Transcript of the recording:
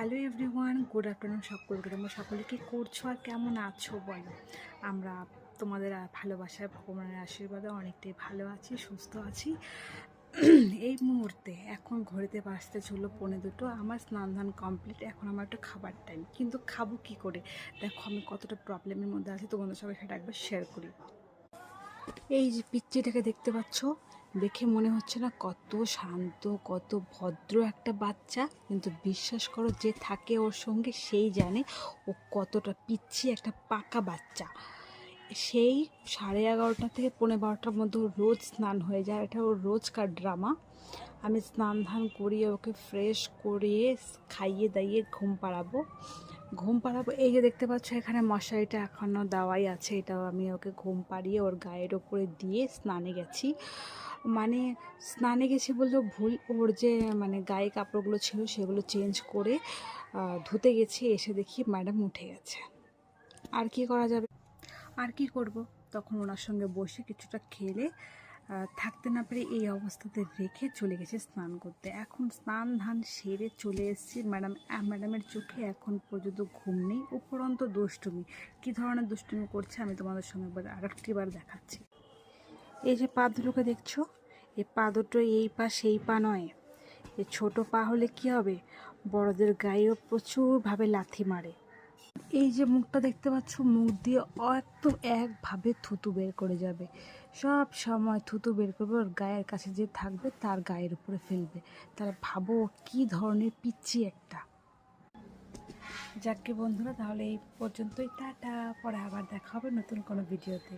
Hello everyone, good afternoon সকলকে। তোমরা সকলে কী করছো আর কেমন আছো বলো? আমরা তোমাদের ভালোবাসায়, ভগবানের আশীর্বাদে অনেকটাই ভালো আছি, সুস্থ আছি। এই মুহূর্তে এখন ঘড়িতে বাজতে চললো 1:45। আমার স্নান ধান কমপ্লিট, এখন আমার একটা খাবার টাইম। কিন্তু খাবো কী করে? দেখো আমি কতটা প্রবলেমের মধ্যে আছি, তোমাদের সঙ্গে সেটা একবার শেয়ার করি। এই যে পিচ্চিটাকে দেখতে পাচ্ছ, দেখে মনে হচ্ছে না কত শান্ত, কত ভদ্র একটা বাচ্চা, কিন্তু বিশ্বাস করো যে থাকে ওর সঙ্গে সেই জানে ও কতটা পিচ্ছি একটা পাকা বাচ্চা। সেই 11:30 থেকে 12:15টার মধ্যে ওর রোজ স্নান হয়ে যায়, এটা ওর রোজকার ড্রামা। আমি স্নান ধান করিয়ে ওকে ফ্রেশ করিয়ে খাইয়ে দাইয়ে ঘুম পাড়াবো। এই যে দেখতে পাচ্ছ এখানে মশারিটা এখনও দেওয়াই আছে, এটাও আমি ওকে ঘুম পাড়িয়ে ওর গায়ের ওপরে দিয়ে স্নানে গেছি। মানে স্নানে গেছি বললেও ভুল, ওর যে গায়ে কাপড়গুলো ছিল সেগুলো চেঞ্জ করে ধুতে গেছি, এসে দেখি ম্যাডাম উঠে গেছে। আর কি করা যাবে, আর কি করব? তখন ওনার সঙ্গে বসে কিছুটা খেলে থাকতে না পেরে এই অবস্থাতে রেখে চলে গেছে স্নান করতে। এখন স্নান ধান সেরে চলে এসেছি। ম্যাডামের চোখে এখন পর্যন্ত ঘুম নেই, উপরন্ত দুষ্টুমি। কী ধরনের দুষ্টুমি করছে আমি তোমাদের সঙ্গে আরেকটিবার দেখাচ্ছি। এই যে পা দুটোকে দেখছো, এই পা দুটো এই পা সেই পা নয়। এই ছোট পা হলে কি হবে, বড়দের গায়েও প্রচুরভাবে লাথি মারে। এই যে মুখটা দেখতে পাচ্ছ, মুখ দিয়ে একদম একভাবে থুতু বের করে যাবে, সব সময় থুতু বের করবে, ওর গায়ের কাছে যে থাকবে তার গায়ের উপরে ফেলবে। তাহলে ভাবো কি ধরনের পিচ্ছি একটা। যাকে বন্ধুরা, তাহলে এই পর্যন্তই, টাটা। পরে আবার দেখা হবে নতুন কোনো ভিডিওতে।